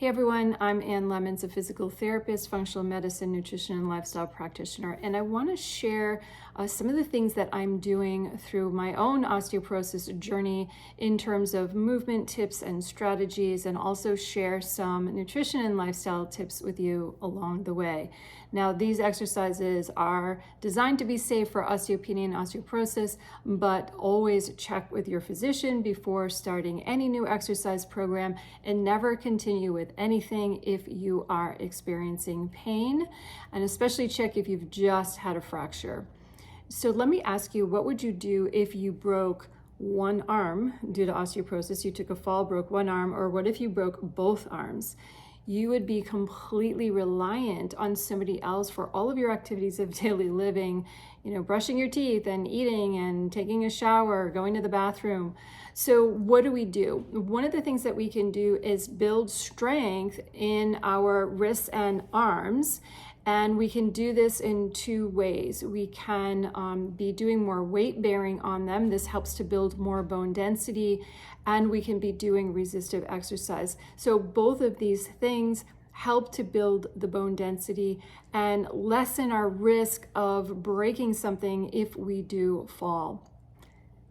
Hey everyone, I'm Ann Lemons, a physical therapist, functional medicine, nutrition, and lifestyle practitioner, and I want to share some of the things that I'm doing through my own osteoporosis journey in terms of movement tips and strategies, and also share some nutrition and lifestyle tips with you along the way. Now, these exercises are designed to be safe for osteopenia and osteoporosis, but always check with your physician before starting any new exercise program, and never continue with anything if you are experiencing pain, and especially check if you've just had a fracture. So let me ask you, what would you do if you broke one arm due to osteoporosis? You took a fall, broke one arm, or what if you broke both arms? You would be completely reliant on somebody else for all of your activities of daily living, brushing your teeth and eating and taking a shower, going to the bathroom. So what do? One of the things that we can do is build strength in our wrists and arms. And we can do this in two ways. We can be doing more weight bearing on them. This helps to build more bone density, and we can be doing resistive exercise. So both of these things help to build the bone density and lessen our risk of breaking something if we do fall.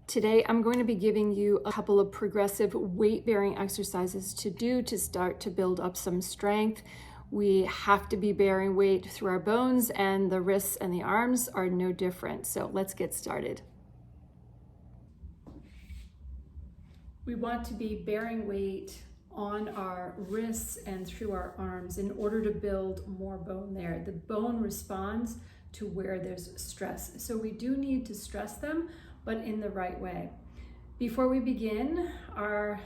Today, I'm going to be giving you a couple of progressive weight-bearing exercises to do to start to build up some strength. We have to be bearing weight through our bones, and the wrists and the arms are no different. So let's get started. We want to be bearing weight on our wrists and through our arms in order to build more bone there. The bone responds to where there's stress. So we do need to stress them, but in the right way. Before we begin our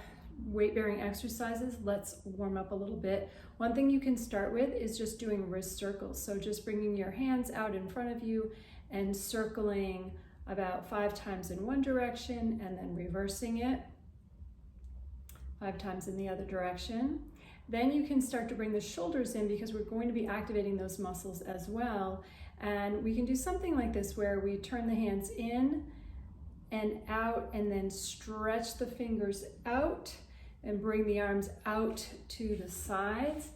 weight-bearing exercises, let's warm up a little bit. One thing you can start with is just doing wrist circles. So just bringing your hands out in front of you and circling about 5 times in one direction and then reversing it 5 times in the other direction. Then you can start to bring the shoulders in, because we're going to be activating those muscles as well. And we can do something like this where we turn the hands in and out, and then stretch the fingers out and bring the arms out to the sides,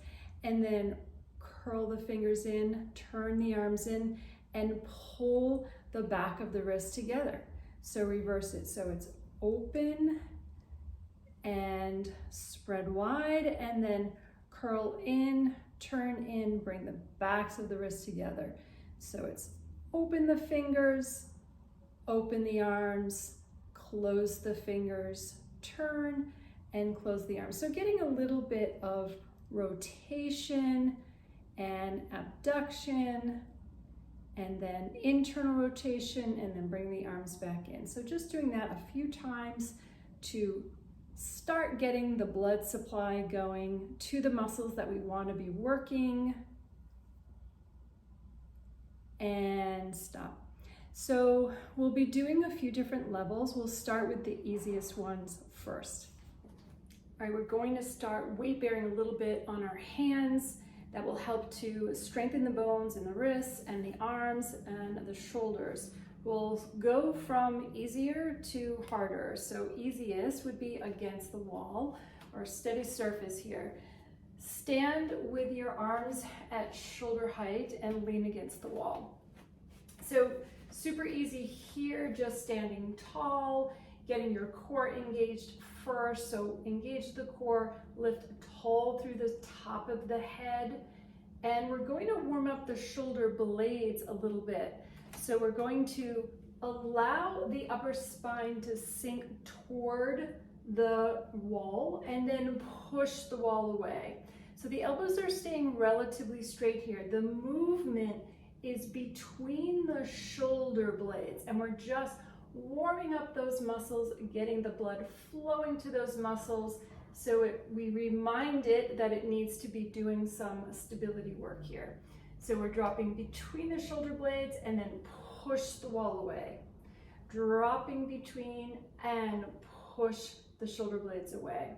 and then curl the fingers in, turn the arms in, and pull the back of the wrist together. So reverse it. So it's open and spread wide, and then curl in, turn in, bring the backs of the wrist together. So it's open the fingers, open the arms, close the fingers, turn, and close the arms. So getting a little bit of rotation and abduction, and then internal rotation, and then bring the arms back in. So just doing that a few times to start getting the blood supply going to the muscles that we want to be working. And stop. So we'll be doing a few different levels. We'll start with the easiest ones first. All right, we're going to start weight bearing a little bit on our hands. That will help to strengthen the bones in the wrists and the arms and the shoulders. We'll go from easier to harder. So easiest would be against the wall or steady surface here. Stand with your arms at shoulder height and lean against the wall. So super easy here, just standing tall, getting your core engaged first. So engage the core, lift tall through the top of the head. And we're going to warm up the shoulder blades a little bit. So we're going to allow the upper spine to sink toward the wall and then push the wall away. So the elbows are staying relatively straight here. The movement is between the shoulder blades, and we're just warming up those muscles, getting the blood flowing to those muscles, so we remind it that it needs to be doing some stability work here. So we're dropping between the shoulder blades and then push the wall away. Dropping between and push the shoulder blades away.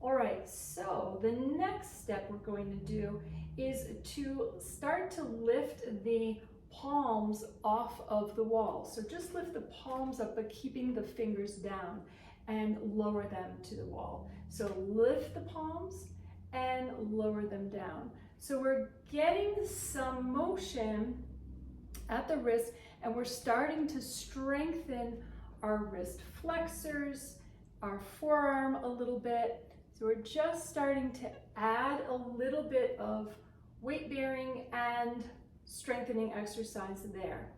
All right, so the next step we're going to do is to start to lift the palms off of the wall. So just lift the palms up, but keeping the fingers down, and lower them to the wall. So lift the palms and lower them down. So we're getting some motion at the wrist, and we're starting to strengthen our wrist flexors, our forearm a little bit. So we're just starting to add a little bit of weight bearing and strengthening exercise there.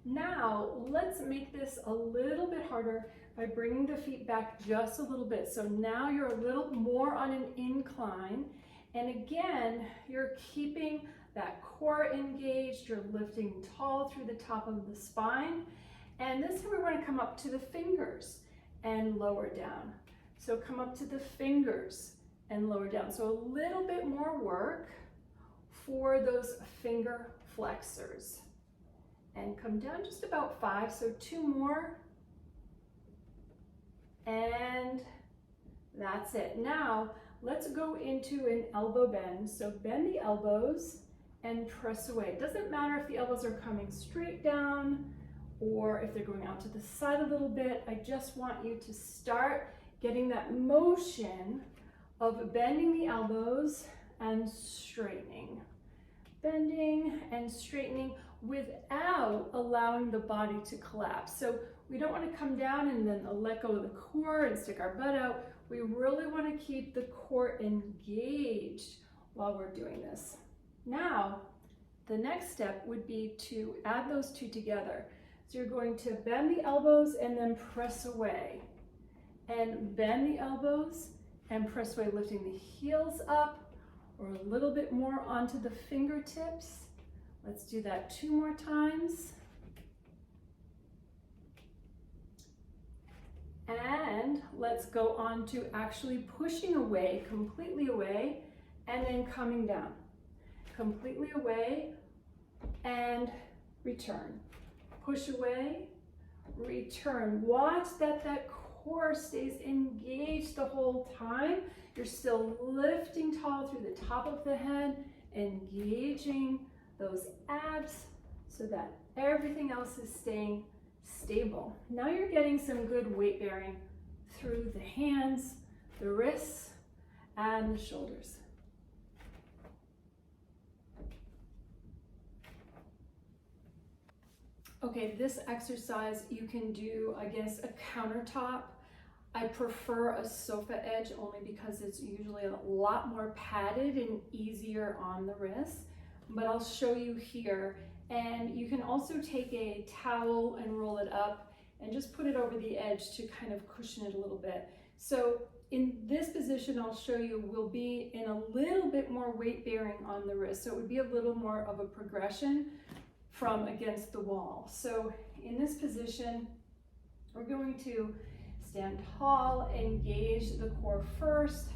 Now let's make this a little bit harder by bringing the feet back just a little bit. So now you're a little more on an incline, and again, you're keeping that core engaged, you're lifting tall through the top of the spine, and this time we want to come up to the fingers and lower down. So come up to the fingers and lower down. So a little bit more work for those finger flexors. And come down just about 5, so 2 more. And that's it. Now let's go into an elbow bend. So bend the elbows and press away. It doesn't matter if the elbows are coming straight down or if they're going out to the side a little bit. I just want you to start getting that motion of bending the elbows and straightening. Bending and straightening without allowing the body to collapse. So we don't want to come down and then let go of the core and stick our butt out. We really want to keep the core engaged while we're doing this. Now, the next step would be to add those two together. So you're going to bend the elbows and then press away. And bend the elbows and press away, lifting the heels up or a little bit more onto the fingertips. Let's do that 2 more times. And let's go on to actually pushing away, completely away, and then coming down. Completely away and return. Push away, return. Watch that core stays engaged the whole time. You're still lifting tall through the top of the head, engaging those abs so that everything else is staying stable. Now you're getting some good weight bearing through the hands, the wrists, and the shoulders. Okay, this exercise you can do against a countertop. I prefer a sofa edge only because it's usually a lot more padded and easier on the wrist, but I'll show you here. And you can also take a towel and roll it up and just put it over the edge to kind of cushion it a little bit. So in this position, I'll show you, we'll be in a little bit more weight bearing on the wrist. So it would be a little more of a progression from against the wall. So in this position, we're going to stand tall, engage the core first,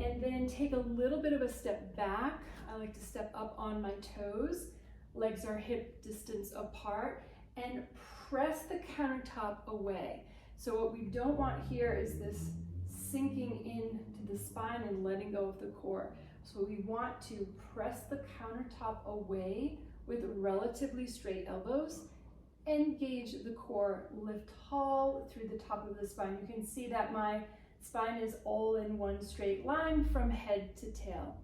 and then take a little bit of a step back. I like to step up on my toes. Legs are hip distance apart, and press the countertop away. So what we don't want here is this sinking into the spine and letting go of the core. So we want to press the countertop away with relatively straight elbows, engage the core, lift tall through the top of the spine. You can see that my spine is all in one straight line from head to tail.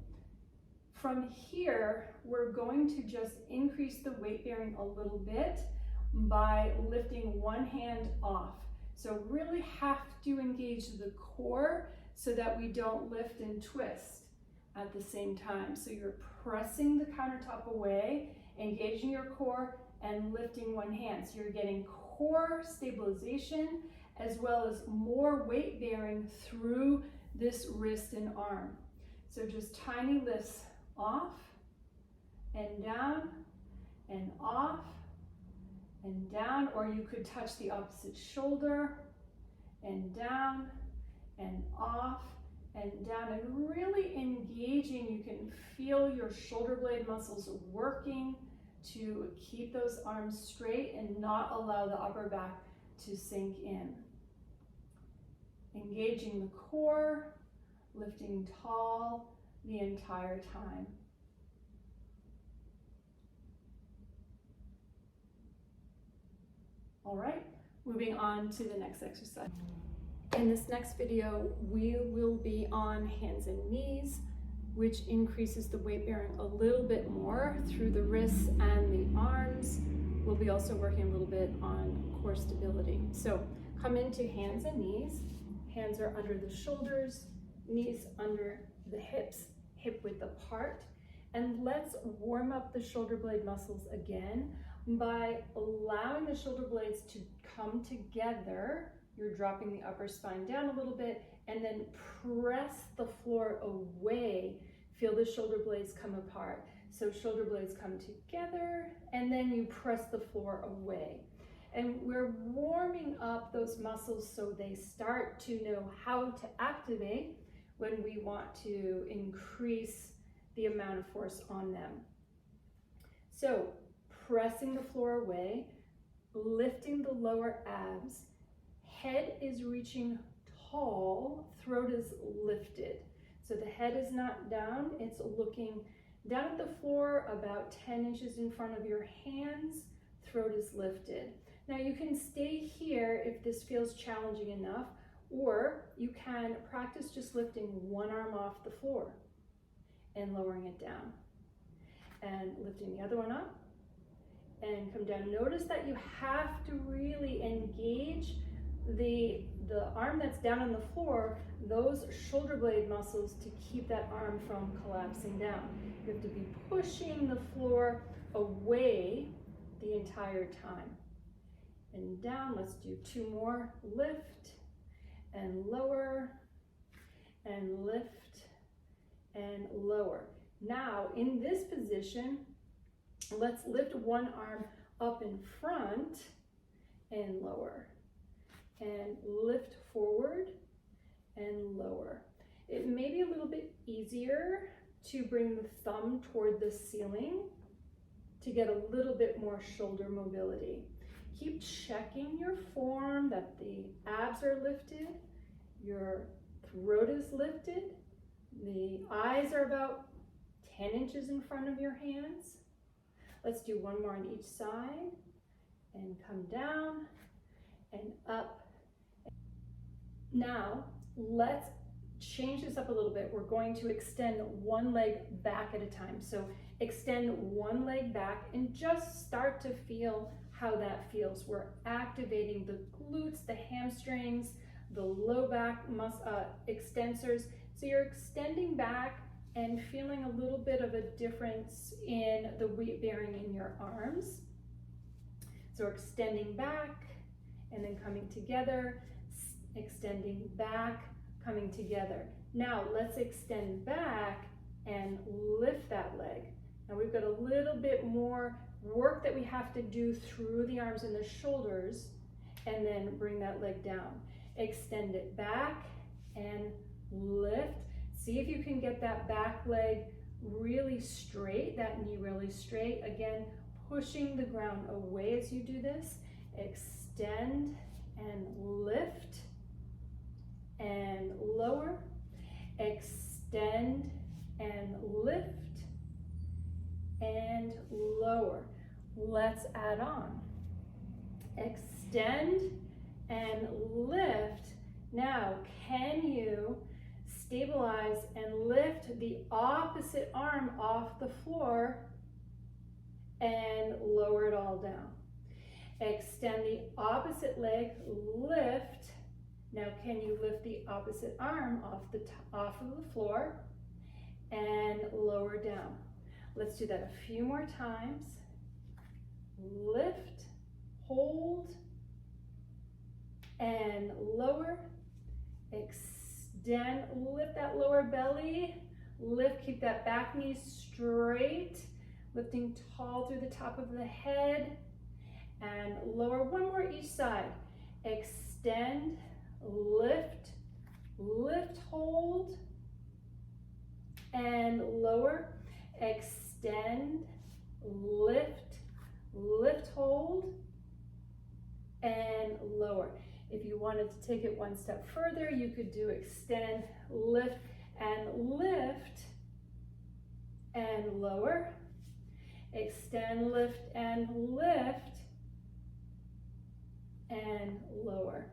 From here, we're going to just increase the weight bearing a little bit by lifting one hand off. So really have to engage the core so that we don't lift and twist at the same time. So you're pressing the countertop away, engaging your core, and lifting one hand. So you're getting core stabilization as well as more weight bearing through this wrist and arm. So just tiny lifts off and down and off and down, or you could touch the opposite shoulder and down and off and down, and really engaging. You can feel your shoulder blade muscles working to keep those arms straight and not allow the upper back to sink in. Engaging the core, lifting tall the entire time. All right, moving on to the next exercise. In this next video, we will be on hands and knees, which increases the weight bearing a little bit more through the wrists and the arms. We'll be also working a little bit on core stability. So come into hands and knees. Hands are under the shoulders, knees under the hips, hip width apart. And let's warm up the shoulder blade muscles again by allowing the shoulder blades to come together. You're dropping the upper spine down a little bit and then press the floor away. Feel the shoulder blades come apart. So shoulder blades come together and then you press the floor away. And we're warming up those muscles so they start to know how to activate when we want to increase the amount of force on them. So pressing the floor away, lifting the lower abs, head is reaching tall, throat is lifted. So the head is not down, it's looking down at the floor about 10 inches in front of your hands, throat is lifted. Now you can stay here if this feels challenging enough, or you can practice just lifting one arm off the floor and lowering it down and lifting the other one up and come down. Notice that you have to really engage the arm that's down on the floor, those shoulder blade muscles, to keep that arm from collapsing down. You have to be pushing the floor away the entire time. And down, let's do 2 more. Lift and lower and lift and lower. Now in this position, let's lift one arm up in front and lower, and lift forward and lower. It may be a little bit easier to bring the thumb toward the ceiling to get a little bit more shoulder mobility. Keep checking your form, that the abs are lifted, your throat is lifted, the eyes are about 10 inches in front of your hands. Let's do one more on each side and come down and up. Now let's change this up a little bit. We're going to extend one leg back at a time. So extend one leg back and just start to feel how that feels. We're activating the glutes, the hamstrings, the low back extensors. So you're extending back and feeling a little bit of a difference in the weight bearing in your arms. So extending back and then coming together, extending back, coming together. Now let's extend back and lift that leg. Now we've got a little bit more work that we have to do through the arms and the shoulders, and then bring that leg down. Extend it back and lift. See if you can get that back leg really straight, that knee really straight. Again, pushing the ground away as you do this. Extend and lift and lower. Extend and lift and lower. Let's add on. Extend and lift. Now, can you stabilize and lift the opposite arm off the floor and lower it all down? Extend the opposite leg, lift. Now, can you lift the opposite arm off of the floor and lower down? Let's do that a few more times. Lift, hold, and lower. Extend, lift that lower belly. Lift, keep that back knee straight. Lifting tall through the top of the head. And lower, one more each side. Extend, lift, lift, hold, and lower. Extend, lift, lift, hold, and lower. If you wanted to take it one step further, you could do extend, lift, and lower. Extend, lift, and lower.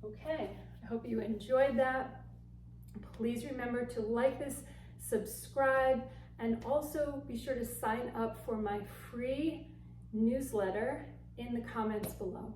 Okay, I hope you enjoyed that. Please remember to like this, subscribe, and also be sure to sign up for my free newsletter in the comments below.